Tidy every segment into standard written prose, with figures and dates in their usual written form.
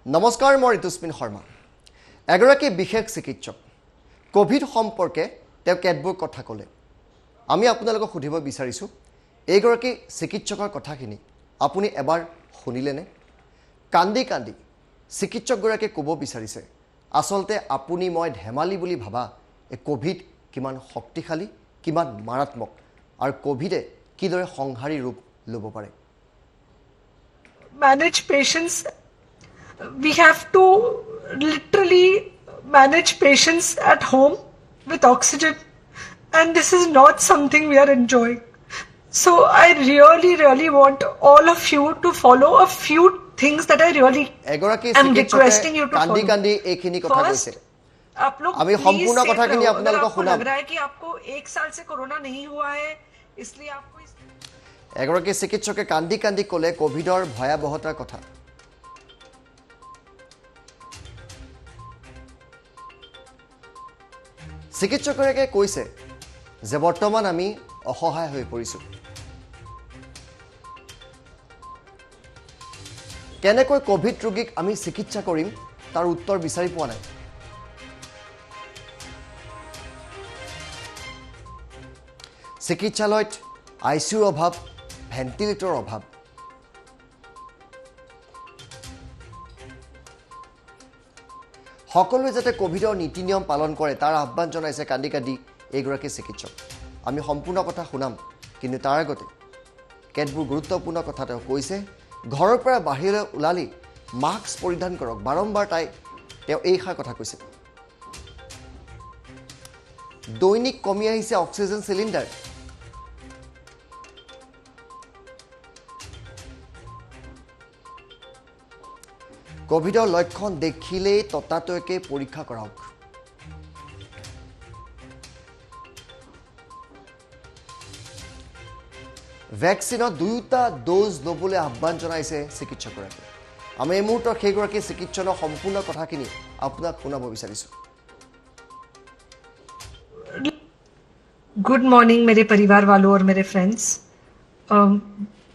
নমস্কাৰ, মই ঋতুস্মিন শৰ্মা। এগৰাকী বিশেষ চিকিৎসক কোভিড সম্পৰ্কে তেওঁ কেতবোৰ কথা ক'লে। আমি আপোনালোকক সুধিব বিচাৰিছোঁ, এইগৰাকী চিকিৎসকৰ কথাখিনি আপুনি এবাৰ শুনিলেনে? কান্দি কান্দি চিকিৎসকগৰাকীয়ে ক'ব বিচাৰিছে, আচলতে আপুনি মই ধেমালি বুলি ভাবা এই কোভিড কিমান শক্তিশালী, কিমান মাৰাত্মক, আৰু কোভিডে কিদৰে সংহাৰী ৰূপ ল'ব পাৰে। Manage patients. We have to literally manage patients at home with oxygen, and this is not something we are enjoying. So I really want all of you to follow a few things that I really am requesting you to follow. কান্দি এইখিনি কথা কৈছে। आप लोग আমি সম্পূৰ্ণ কথাখিনি আপোনালোকক শুনাম। लग रहा है कि आपको 1 साल से कोरोना नहीं हुआ है, इसलिए आपको এগৰাকী চিকিৎসকে কান্দি কান্দি ক'লে কোভিডৰ ভয়াৱহতাৰ কথা। চিকিৎসকগৰাকীয়ে কৈছে যে বৰ্তমান আমি অসহায় হৈ পৰিছোঁ। কেনেকৈ কোভিড ৰোগীক আমি চিকিৎসা কৰিম তাৰ উত্তৰ বিচাৰি পোৱা নাই। চিকিৎসালয়ত আইচিউৰ অভাৱ, ভেণ্টিলেটৰৰ অভাৱ। সকলোৱে যাতে কোভিডৰ নীতি নিয়ম পালন কৰে তাৰ আহ্বান জনাইছে কান্দি কান্দি এইগৰাকী চিকিৎসক। আমি সম্পূৰ্ণ কথা শুনাম, কিন্তু তাৰ আগতে কেতবোৰ গুৰুত্বপূৰ্ণ কথা তেওঁ কৈছে। ঘৰৰ পৰা বাহিৰলৈ ওলালি মাস্ক পৰিধান কৰক, বাৰম্বাৰ তেওঁ এইষাৰ কথা কৈছে। দৈনিক কমি আহিছে অক্সিজেন চিলিণ্ডাৰ। কোভিডৰ লক্ষণ দেখিলেই ততাতৈয়াকৈ পৰীক্ষা কৰাওক। ভেকচিনৰ 2টা ড'জ ল'বলৈ আহ্বান জনাইছে চিকিৎসকগৰাকীয়ে। আমি এই মুহূৰ্তত সেইগৰাকী চিকিৎসকৰ সম্পূৰ্ণ কথাখিনি আপোনাক শুনাব বিচাৰিছোঁ। गुड मॉर्निंग मेरे परिवार वालों और मेरे फ्रेंड्स।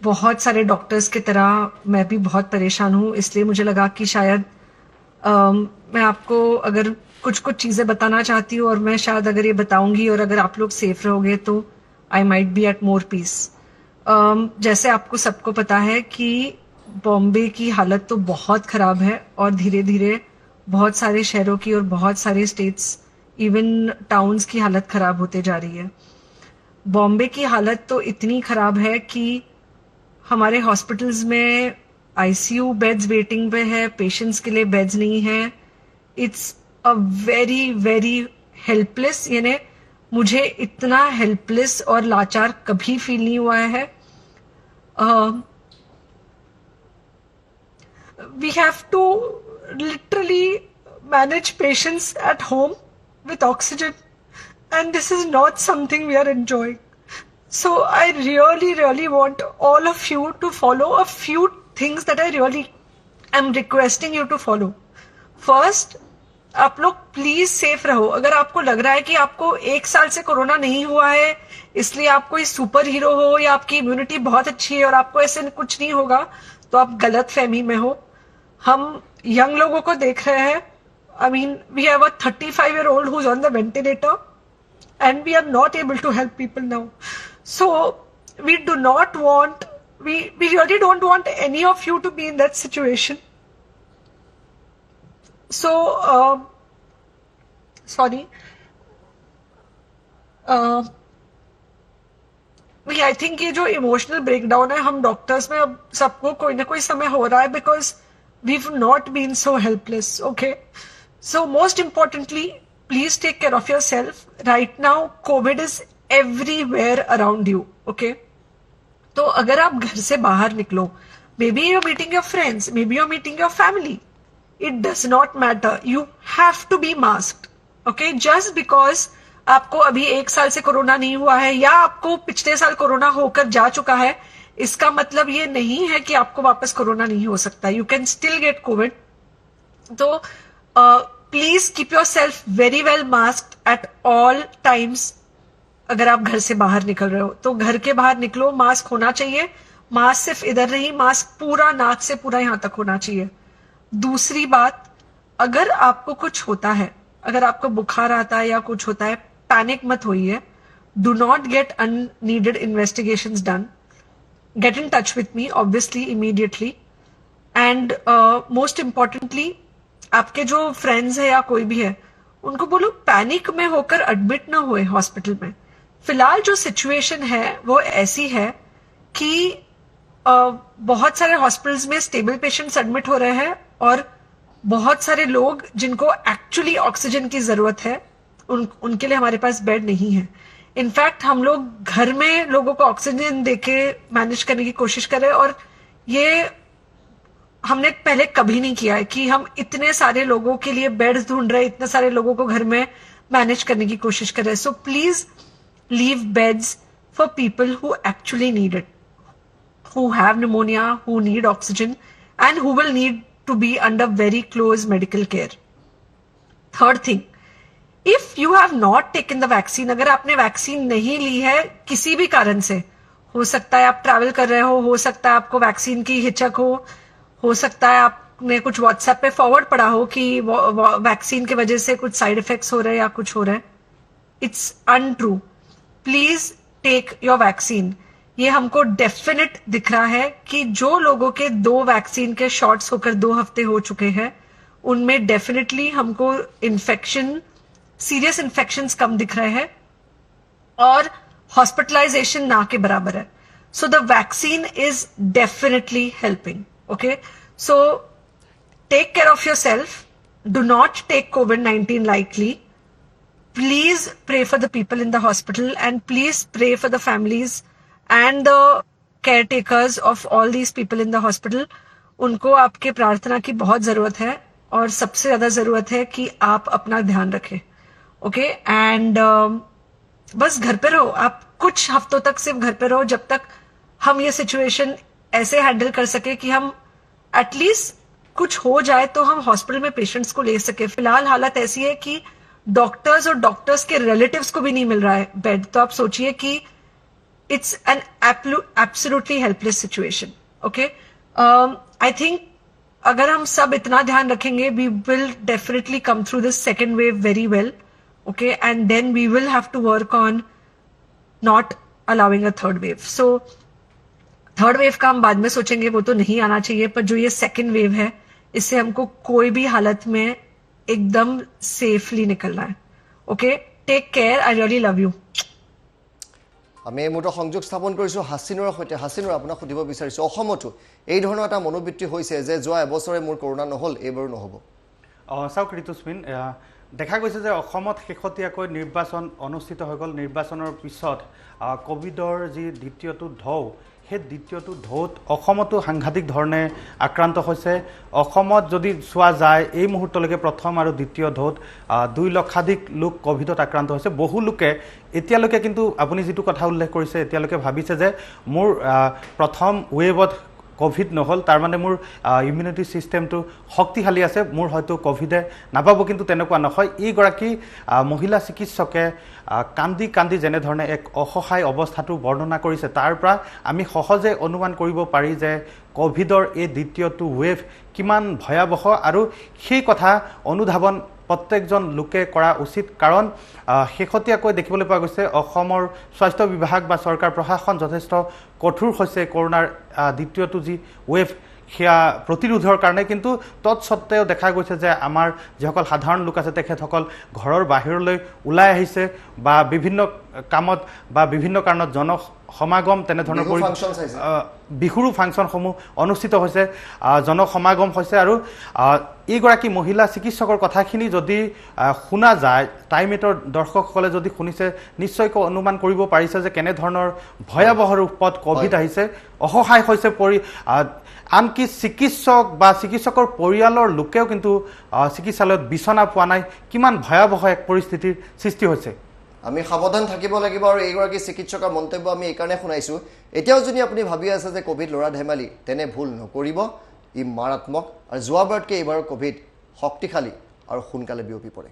बहुत सारे डॉक्टर्स की तरह मैं भी बहुत परेशान हूँ, इसलिए मुझे लगा कि शायद मैं आपको अगर कुछ चीज़ें बताना चाहती हूँ, और मैं शायद अगर ये बताऊंगी और अगर आप लोग सेफ रहोगे तो I might be at more peace. जैसे आपको सबको पता है कि बॉम्बे की हालत तो बहुत ख़राब है, और धीरे धीरे बहुत सारे शहरों की और बहुत सारे स्टेट्स, इवन टाउन्स की हालत ख़राब होते जा रही है। बॉम्बे की हालत तो इतनी ख़राब है कि हमारे हॉस्पिटल्स में आईसीयू बेड्स वेटिंग पे है, पेशेंट्स के लिए बेड्स नहीं है। It's a very very helpless, यानी मुझे इतना हेल्पलेस और लाचार कभी फील नहीं हुआ है। We have to literally manage patients at home with oxygen, and this is not something we are enjoying. So I really want all of you to follow a few things that I really am requesting you to follow. First, आप लोग please safe रहो। अगर आपको लग रहा है कि आपको 1 साल से कोरोना नहीं हुआ है, इसलिए आप कोई सुपर हीरो हो या आपकी इम्यूनिटी बहुत अच्छी है और आपको ऐसे कुछ नहीं होगा, तो आप गलत फहमी में हो। हम यंग लोगों को देख रहे हैं। I mean, we have a 35-year-old who's on the ventilator, and we are not able to help people now. So we really don't want any of you to be in that situation. So, sorry. I think ये जो emotional breakdown है, हम doctors में अब सबको कोई ना कोई समय हो रहा है, because we've not been so helpless, okay? So most importantly, please take care of yourself. Right now, COVID is everywhere around you, okay? तो अगर आप घर से बाहर निकलो, maybe you're meeting your friends, maybe you're meeting your family, it does not matter. You have to be masked, okay? Just because आपको अभी 1 साल से कोरोना नहीं हुआ है, या आपको पिछले साल कोरोना होकर जा चुका है, इसका मतलब ये नहीं है कि आपको वापस कोरोना नहीं हो सकता। You can still get COVID. तो please keep your self very well masked at all times. अगर आप घर से बाहर निकल रहे हो तो घर के बाहर निकलो, मास्क होना चाहिए। मास्क सिर्फ इधर नहीं, मास्क पूरा नाक से पूरा यहाँ तक होना चाहिए। दूसरी बात, अगर आपको कुछ होता है, अगर आपको बुखार आता है या कुछ होता है, पैनिक मत होइए. Do not get unneeded investigations done. Get in touch with me, obviously, immediately. And most importantly, आपके जो फ्रेंड्स है या कोई भी है, उनको बोलो पैनिक में होकर एडमिट ना हुए हॉस्पिटल में. फिलहाल जो सिचुएशन है वो ऐसी है कि बहुत सारे हॉस्पिटल्स में स्टेबल पेशेंट्स एडमिट हो रहे हैं और बहुत सारे लोग जिनको एक्चुअली ऑक्सीजन की जरूरत है उनके लिए हमारे पास बेड नहीं है. इनफैक्ट हम लोग घर में लोगों को ऑक्सीजन देके मैनेज करने की कोशिश कर रहे हैं और ये हमने पहले कभी नहीं किया है कि हम इतने सारे लोगों के लिए बेड्स ढूंढ रहे हैं, इतने सारे लोगों को घर में मैनेज करने की कोशिश कर रहे हैं. So please leave beds for people who actually need it, who have pneumonia, who need oxygen, and who will need to be under very close medical care. Third thing, if you have not taken the vaccine, अगर आपने vaccine नहीं ली है किसी भी कारण से, हो सकता है आप ट्रैवल कर रहे हो सकता है आपको वैक्सीन की हिचक हो सकता है आपने कुछ व्हाट्सएप पे फॉरवर्ड पढ़ा हो कि वैक्सीन की वजह से कुछ साइड इफेक्ट्स हो रहे हैं या कुछ हो रहा है. It's untrue. Please take your vaccine. ये हमको डेफिनेट दिख रहा है कि जो लोगों के 2 वैक्सीन के शॉट्स होकर 2 हफ्ते हो चुके हैं उनमें डेफिनेटली हमको इन्फेक्शन, सीरियस इन्फेक्शंस कम दिख रहे हैं और हॉस्पिटलाइजेशन ना के बराबर है. So the vaccine is definitely helping. Okay, so take care of your self. Do not take COVID-19 lightly. Please pray for the people in the hospital and please pray for the families and the caretakers of all these people in the hospital. उनको आपके प्रार्थना की बहुत जरूरत है और सबसे ज्यादा जरूरत है कि आप अपना ध्यान रखें. ओके, एंड बस घर पे रहो. आप कुछ हफ्तों तक सिर्फ घर पे रहो जब तक हम ये सिचुएशन ऐसे हैंडल कर सके कि हम एटलीस्ट कुछ हो जाए तो हम हॉस्पिटल में पेशेंट्स को ले सके. फिलहाल हालत ऐसी है कि डॉक्टर्स और डॉक्टर्स के रिलेटिव्स को भी नहीं मिल रहा है बेड. तो आप सोचिए कि it's an absolutely helpless situation. Okay, I think अगर हम सब इतना ध्यान रखेंगे we will definitely come through this second wave very well. Okay, and then we will have to work on not allowing a third wave. So third wave का हम बाद में सोचेंगे, वो तो नहीं आना चाहिए, पर जो ये सेकेंड वेव है इससे हमको कोई भी हालत में एकदम सेफली निकलना है. Okay, take care. I really love you. আমি এই মুহূৰ্তত সংযোগ স্থাপন কৰিছোঁ হাছিনুৰৰ সৈতে. হাছিনুৰ, আপোনাক সুধিব বিচাৰিছোঁ, অসমতো এই ধৰণৰ এটা মনোবৃত্তি হৈছে যে যোৱা এবছৰে মোৰ কৰোণা নহ'ল, এইবাৰো নহ'ব? চাওক ঋতুস্মিন, দেখা গৈছে যে অসমত শেহতীয়াকৈ নিৰ্বাচন অনুষ্ঠিত হৈ গ'ল. নিৰ্বাচনৰ পিছত কোভিডৰ যি দ্বিতীয়টো ঢৌ, সেই দ্বিতীয়টো ঢৌত অসমতো সাংঘাতিক ধৰণে আক্ৰান্ত হৈছে. অসমত যদি চোৱা যায় এই মুহূৰ্তলৈকে প্ৰথম আৰু দ্বিতীয় ঢৌত 2 লক্ষাধিক লোক কোভিডত আক্ৰান্ত হৈছে. বহু লোকে এতিয়ালৈকে, কিন্তু আপুনি যিটো কথা উল্লেখ কৰিছে, এতিয়ালৈকে ভাবিছে যে মোৰ প্ৰথম ৱেভত কোভিড নহ'ল, তাৰ মানে মোৰ ইমিউনিটি ছিষ্টেমটো শক্তিশালী আছে, মোৰ হয়তো কোভিডে নাপাব. কিন্তু তেনেকুৱা নহয়. এইগৰাকী মহিলা চিকিৎসকে কান্দি কান্দি যেনেধৰণে এক অসহায় অৱস্থাটো বৰ্ণনা কৰিছে, তাৰ পৰা আমি সহজে অনুমান কৰিব পাৰি যে কোভিডৰ এই দ্বিতীয়টো ৱেভ কিমান ভয়াৱহ, আৰু সেই কথা অনুধাৱন প্ৰত্যেকজন লোকে কৰা উচিত. কাৰণ শেহতীয়াকৈ দেখিবলৈ পোৱা গৈছে অসমৰ স্বাস্থ্য বিভাগ বা চৰকাৰ প্ৰশাসন যথেষ্ট কঠোৰ হৈছে কৰোণাৰ দ্বিতীয়টো যি ৱেভ সেয়া প্ৰতিৰোধৰ কাৰণে. কিন্তু তৎসত্ত্বেও দেখা গৈছে যে আমাৰ যিসকল সাধাৰণ লোক আছে তেখেতসকল ঘৰৰ বাহিৰলৈ ওলাই আহিছে বা বিভিন্ন কামত বা বিভিন্ন কাৰণত জনসমাগম তেনেধৰণৰ বিহুৰো ফাংচনসমূহ অনুষ্ঠিত হৈছে, জনসমাগম হৈছে. আৰু এইগৰাকী মহিলা চিকিৎসকৰ কথাখিনি যদি শুনা যায়, টাইমেটৰ দৰ্শকসকলে যদি শুনিছে নিশ্চয়কৈ অনুমান কৰিব পাৰিছে যে কেনেধৰণৰ ভয়াৱহ ৰূপত কোভিড আহিছে. অসহায় হৈছে আনকি চিকিৎসক বা চিকিৎসকৰ পৰিয়ালৰ লোকেও কিন্তু চিকিৎসালয়ত বিচনা পোৱা নাই. কিমান ভয়াৱহ এক পৰিস্থিতিৰ সৃষ্টি হৈছে. আমি সাৱধান থাকিব লাগিব আৰু এইগৰাকী চিকিৎসকৰ মন্তব্য আমি এইকাৰণে শুনাইছোঁ, এতিয়াও যদি আপুনি ভাবি আছে যে কোভিড ল'ৰা ধেমালি, তেনে ভুল নকৰিব. ই মাৰাত্মক, আৰু যোৱাবাৰতকৈ এইবাৰৰ কোভিড শক্তিশালী আৰু সোনকালে বিয়পি পৰে.